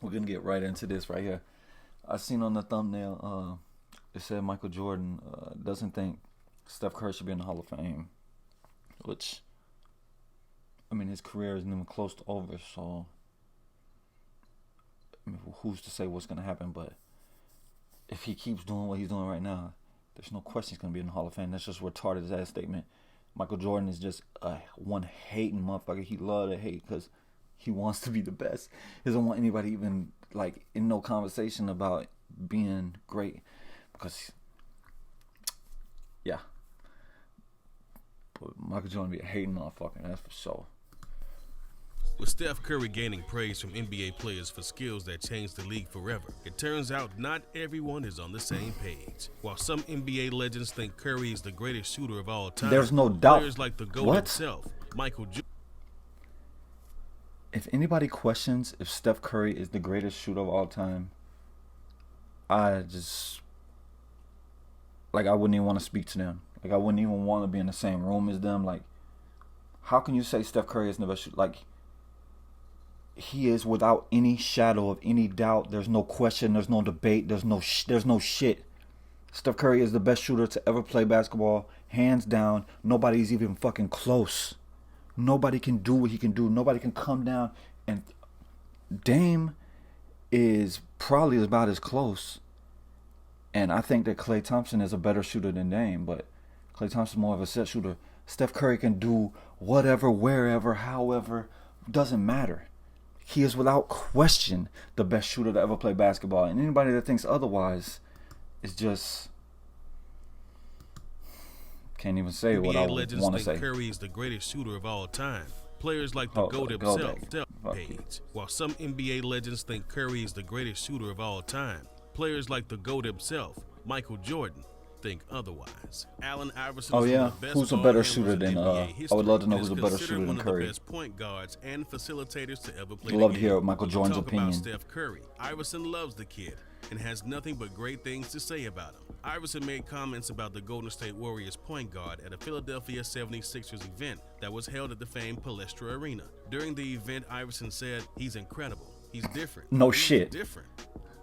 We're gonna get right into this right here. I seen on the thumbnail, it said Michael Jordan doesn't think Steph Curry should be in the Hall of Fame, which, I mean, his career isn't even close to over, so I mean, who's to say what's gonna happen? But if he keeps doing what he's doing right now, there's no question he's gonna be in the Hall of Fame. That's just a retarded ass statement. Michael Jordan is just one hating motherfucker. He love to hate because he wants to be the best. He doesn't want anybody even like in no conversation about being great because, yeah. But Michael Jordan be a hating motherfucker, that's for sure. With Steph Curry gaining praise from NBA players for skills that changed the league forever, it turns out not everyone is on the same page. While some NBA legends think Curry is the greatest shooter of all time, there's no doubt. Players like the GOAT himself, Michael Jordan. If anybody questions if Steph Curry is the greatest shooter of all time, I wouldn't even want to speak to them. Like, I wouldn't even want to be in the same room as them. Like, how can you say Steph Curry is the best shooter? Like, he is without any shadow of any doubt. There's no question. There's no debate. There's no shit. Steph Curry is the best shooter to ever play basketball, hands down. Nobody's even fucking close. Nobody can do what he can do. Nobody can come down. And Dame is probably about as close. And I think that Klay Thompson is a better shooter than Dame, but Klay Thompson's more of a set shooter. Steph Curry can do whatever, wherever, however. Doesn't matter. He is without question the best shooter to ever play basketball. And anybody that thinks otherwise is just can't even say what I want to say. Curry is the greatest shooter of all time. Players like the GOAT himself, page. While some NBA legends think Curry is the greatest shooter of all time, players like the GOAT himself, Michael Jordan, think otherwise. Allen Iverson. Oh yeah, who's a better shooter than? I would love to know who's a better shooter than Curry. Best point guards and facilitators to ever play. I'd love to hear Michael Jordan's opinion. About Steph Curry. Iverson loves the kid and has nothing but great things to say about him. Iverson made comments about the Golden State Warriors point guard at a Philadelphia 76ers event that was held at the famed Palestra Arena. During the event, Iverson said, "He's incredible. He's different. No He's shit. Different.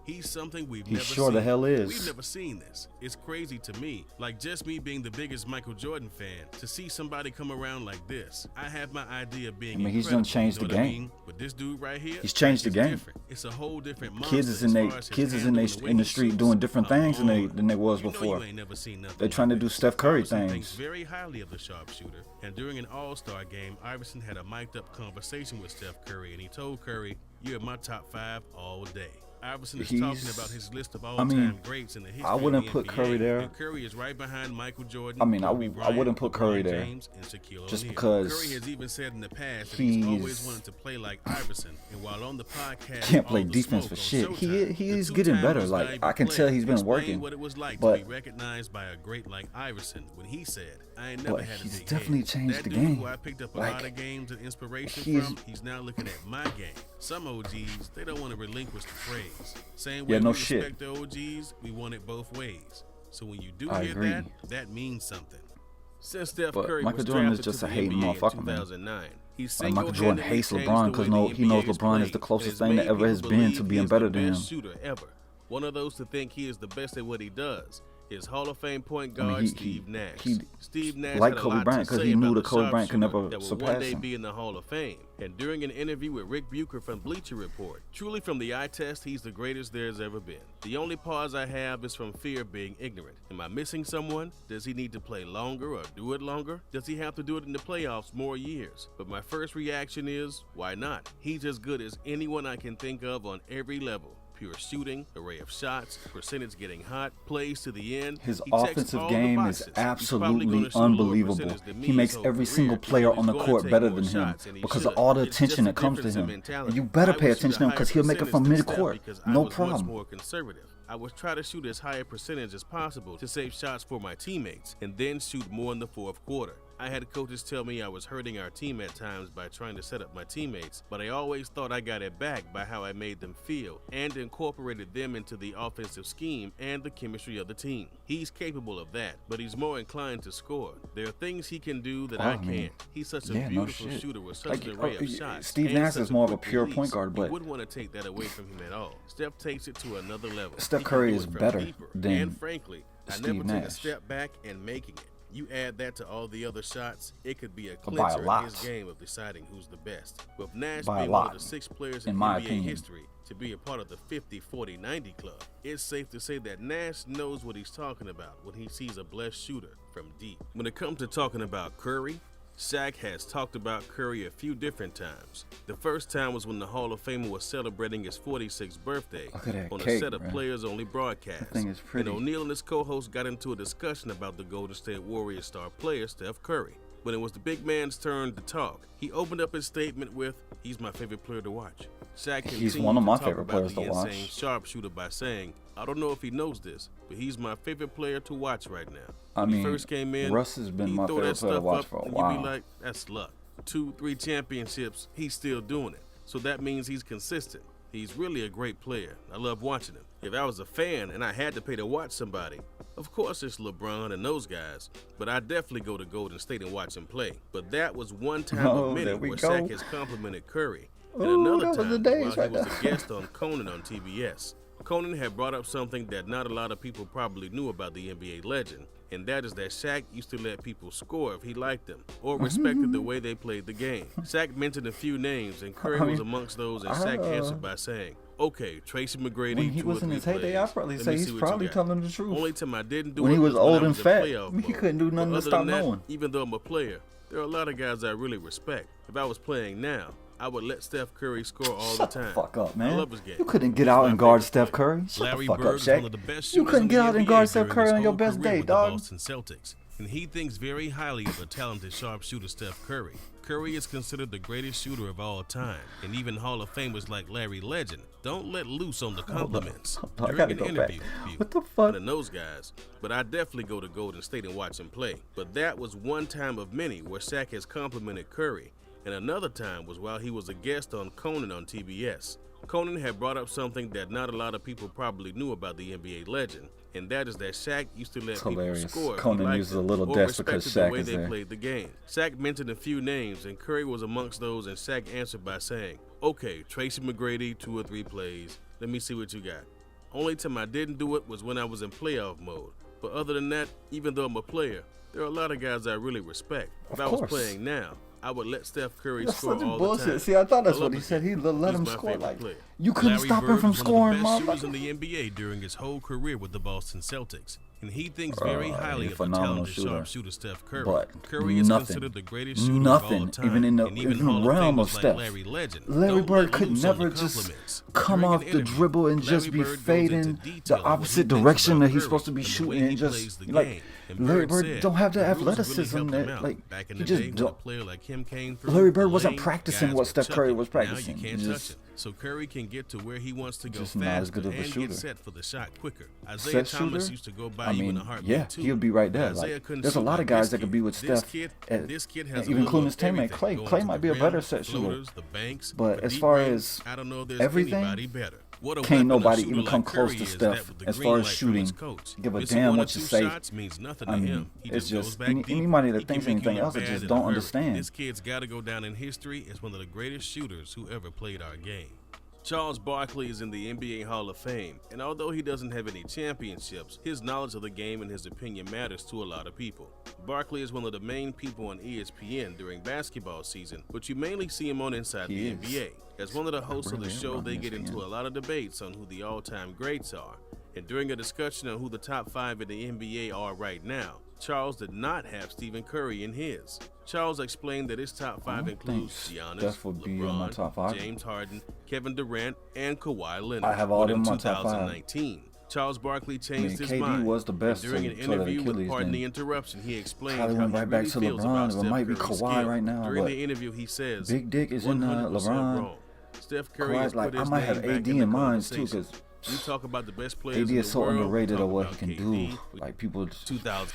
He's something we've he never sure seen. The hell is. We've never seen this. It's crazy to me. Like, just me being the biggest Michael Jordan fan, to see somebody come around like this. I have my idea of being he's done changed the game. I mean? But this dude right here, he's changed the game. Different. It's a whole different monster. Kids is in the street doing different things than they was before. They're trying to do Steph Curry things. Thinks very highly of the sharpshooter. And during an All-Star game, Iverson had a mic'd up conversation with Steph Curry, and he told Curry, "You're in my top 5 all day." Iverson is talking about his list of all-time greats in the history I wouldn't of put the NBA, Curry there. And Curry is right behind Michael Jordan. I mean, I wouldn't put Curry there just because Curry has even said in the past that he's always wanted to play like Iverson. And while on the podcast, can't play defense for shit. He is getting better. Like, I can tell he's been working. What it was like to be recognized by a great like Iverson when he said, "I ain't never had a he's big definitely head." changed that the dude game. Who I picked up a lot of games and inspiration from. He's now looking at my game. Some OGs, they don't want to relinquish the praise. Same way no we shit. respect the OGs, we want it both ways. So when you do hear that, that means something. Since Steph Curry Michael was Jordan is drafted just to a the hating NBA motherfucker, in man. 2009, he's Michael Jordan hates LeBron because he knows LeBron is the closest thing that ever has been to being better than him. Shooter ever. One of those to think he is the best at what he does. His Hall of Fame point guard, Steve Nash. Steve Nash liked had a Kobe lot Bryant to say he knew about that the Kobe Bryant could never that will surpass one day him. be in the Hall of Fame. And during an interview with Rick Bucher from Bleacher Report, truly from the eye test, he's the greatest there's ever been. The only pause I have is from fear of being ignorant. Am I missing someone? Does he need to play longer or do it longer? Does he have to do it in the playoffs more years? But my first reaction is, why not? He's as good as anyone I can think of on every level. Pure shooting, array of shots, percentage getting hot, plays to the end. His offensive game is absolutely unbelievable. He makes every single player on the court better than him because of all the attention that comes to him. And you better pay attention to him because he'll make it from mid-court. No problem. More conservative. I would try to shoot as high a percentage as possible to save shots for my teammates and then shoot more in the fourth quarter. I had coaches tell me I was hurting our team at times by trying to set up my teammates, but I always thought I got it back by how I made them feel and incorporated them into the offensive scheme and the chemistry of the team. He's capable of that, but he's more inclined to score. There are things he can do that I can't. He's such a beautiful shooter with such an array of shots. Steve Nash is more of a pure point guard, but you wouldn't want to take that away from him at all. Steph takes it to another level. Steph Curry is better than and frankly, I never take a step back and making it. You add that to all the other shots, it could be a clincher in his game of deciding who's the best. With Nash being one of the 6 players in NBA history to be a part of the 50-40-90 club, it's safe to say that Nash knows what he's talking about when he sees a blessed shooter from deep. When it comes to talking about Curry, Shaq has talked about Curry a few different times. The first time was when the Hall of Famer was celebrating his 46th birthday on a set of players-only broadcasts. And O'Neal and his co-host got into a discussion about the Golden State Warriors star player Steph Curry. When it was the big man's turn to talk, he opened up his statement with, "He's my favorite player to watch." Shaq He's one of my favorite players to watch. Insane sharpshooter by saying, "I don't know if he knows this, but he's my favorite player to watch right now." I mean, he first came in, Russ has been my favorite player to watch for a while. You'd be like, that's luck. 2-3 championships, he's still doing it. So that means he's consistent. He's really a great player. I love watching him. If I was a fan and I had to pay to watch somebody, of course it's LeBron and those guys, but I'd definitely go to Golden State and watch him play. But that was one time of many where Shaq has complimented Curry. And another time while he was a guest on Conan on TBS. Conan had brought up something that not a lot of people probably knew about the NBA legend, and that is that Shaq used to let people score if he liked them or respected the way they played the game. Shaq mentioned a few names, and Curry was amongst those, and Shaq answered by saying, "Okay, Tracy McGrady." When he was in his heyday, I'd probably say he's probably telling the truth. Only time I didn't do when it he was old and fat, he couldn't do nothing to stop knowing. Even though I'm a player, there are a lot of guys I really respect. If I was playing now, I would let Steph Curry score all the time. Shut the fuck up, man. I love his game. You couldn't get out and guard Steph Curry. Shut the fuck up, Shaq. You couldn't get out and guard Steph Curry on your best day, dog. Boston Celtics, and he thinks very highly of the talented sharpshooter Steph Curry. Curry is considered the greatest shooter of all time, and even Hall of Famers like Larry Legend don't let loose on the compliments. I gotta go back. What the fuck? And those guys, but I definitely go to Golden State and watch him play. But that was one time of many where Shaq has complimented Curry, and another time was while he was a guest on Conan on TBS. Conan had brought up something that not a lot of people probably knew about the NBA legend, and that is that Shaq used to let people score. Conan uses a little desk because Shaq is there. The way they played the game. Shaq mentioned a few names, and Curry was amongst those, and Shaq answered by saying, "Okay, Tracy McGrady, 2 or 3 plays. Let me see what you got." Only time I didn't do it was when I was in playoff mode. But other than that, even though I'm a player, there are a lot of guys I really respect. If I was playing now, I would let Steph Curry score all the time. See, I thought that's what he said. He'd let him score. Like, you couldn't stop him from scoring, motherfucker. In the NBA during his whole career with the Boston Celtics, and he thinks very highly of the talented sharpshooter Steph Curry. But Curry is considered the greatest shooter of all time, even in the realm of Steph. Larry Bird could never just come off the dribble and just be fading the opposite direction that he's supposed to be shooting, and just like Larry Bird don't have the athleticism that like he just don't. Larry Bird wasn't practicing what Steph Curry was practicing. So Curry can get to where he wants to go faster not as good of a and shooter. Get set for the shot quicker. Isaiah Thomas used to go by you in a heartbeat yeah, too. He'll be right there. Like, there's a lot of guys that could be with Steph, and even including his teammate Clay. Clay might be a better set shooter, but as far as everything, can't nobody even come close to Steph as far as shooting. Give a damn what you say. I mean, it's just anybody that thinks anything else, I just don't understand. This kid's got to go down in history as one of the greatest shooters who ever played our game. Charles Barkley is in the NBA Hall of Fame, and although he doesn't have any championships, his knowledge of the game and his opinion matters to a lot of people. Barkley is one of the main people on ESPN during basketball season, but you mainly see him on Inside the NBA. As one of the hosts of the show, they get into a lot of debates on who the all-time greats are, and during a discussion on who the top 5 in the NBA are right now, Charles did not have Stephen Curry in his. Charles explained that his top 5 includes Giannis, LeBron, James Harden, Kevin Durant, and Kawhi Leonard. I have all them in my top 5. 2019. Charles Barkley changed his KD mind. Was the best during an interview with Pardon the Interruption, he explained how he right back to feels LeBron. about It might be Kawhi right now. During the interview, he says, Big Dick is in LeBron. Steph Curry has put his I might have AD in mind too, because you talk about the best players AD is so in the world, underrated of what he about can KD, do. Like people, 2000.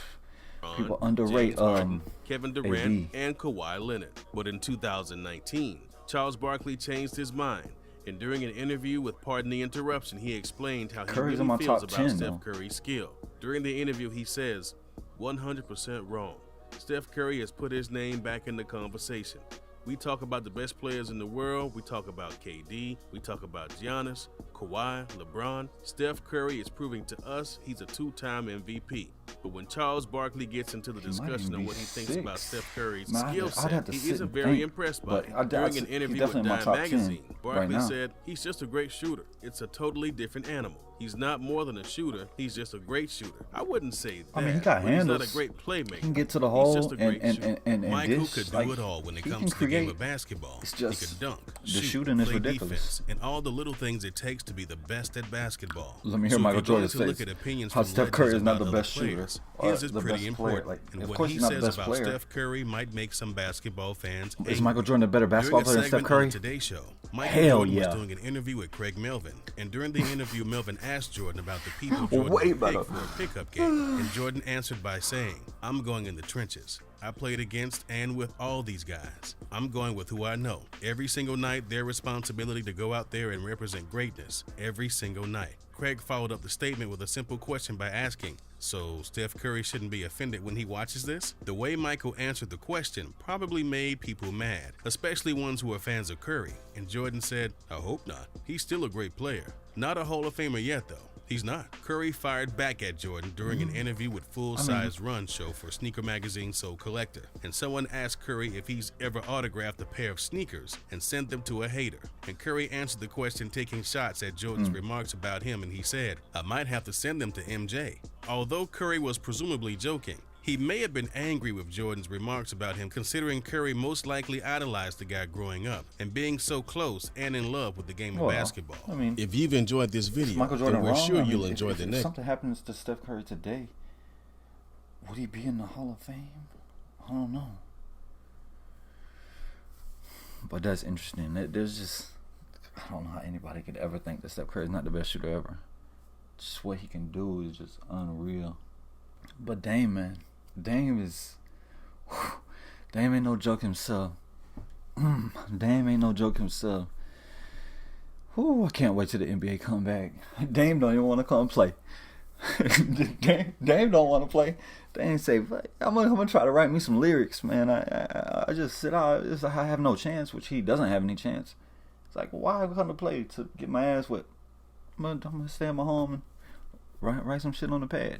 People underrate James Harden, Kevin AD. Durant, and Kawhi Leonard. But in 2019, Charles Barkley changed his mind. And during an interview with Pardon the Interruption, he explained how Curry's he in my really feels top about 10, Steph though. Curry's skill. During the interview, he says, 100% wrong. Steph Curry has put his name back in the conversation. We talk about the best players in the world. We talk about KD. We talk about Giannis, Kawhi, LeBron. Steph Curry is proving to us he's a two-time MVP. But when Charles Barkley gets into the discussion of what he thinks about Steph Curry's skill set, he isn't very impressed by it. During an interview with Dime Magazine, Barkley said, he's just a great shooter. It's a totally different animal. He's not more than a shooter. He's just a great shooter. I wouldn't say that. I mean, he got handles. He's not a great playmaker. He can get to the hole and Michael this, could do like, it all when it he comes can to the game create. of basketball. It's just he can dunk, the shoot, shooting is play ridiculous. defense, and all the little things it takes to be the best at basketball. Let me hear So Michael if you're going Jordan to look say at opinions how from Steph Curry legends is not about the other best shooter players, or his is the pretty best player. important. Like, And of what course he he's not the says best about player. Steph Curry might make some basketball fans Is angry. Michael Jordan a better basketball player During than a Steph segment on Curry? the Today Show, Michael Hell Jordan yeah. was doing an interview with Craig Melvin, and during the interview, Melvin asked Jordan about the people Jordan Way would better. pick for a pickup game, and Jordan answered by saying, "I'm going in the trenches. I played against and with all these guys. I'm going with who I know. Every single night, their responsibility to go out there and represent greatness every single night." Craig followed up the statement with a simple question by asking, so Steph Curry shouldn't be offended when he watches this? The way Michael answered the question probably made people mad, especially ones who are fans of Curry. And Jordan said, "I hope not. He's still a great player. Not a Hall of Famer yet, though. He's not." Curry fired back at Jordan during an interview with Full Size Run show for sneaker magazine Soul Collector, and someone asked Curry if he's ever autographed a pair of sneakers and sent them to a hater. And Curry answered the question taking shots at Jordan's remarks about him, and he said, "I might have to send them to MJ." Although Curry was presumably joking, he may have been angry with Jordan's remarks about him, considering Curry most likely idolized the guy growing up and being so close and in love with the game of basketball. I mean, If you've enjoyed this is video, Michael Jordan then we're wrong? sure I mean, you'll enjoy the if next. something happens to Steph Curry today, would he be in the Hall of Fame? I don't know. But that's interesting. There's just, I don't know how anybody could ever think that Steph Curry is not the best shooter ever. Just what he can do is just unreal. But Dame, man, Dame ain't no joke himself. Dame ain't no joke himself. Whew, I can't wait till the NBA come back. Dame don't even want to come play. Dame don't want to play. Dame say, I'm gonna try to write me some lyrics, man. I just sit out. I have no chance, which he doesn't have any chance. It's like, why am I going to play to get my ass whipped? I'm gonna stay at my home and write some shit on the pad.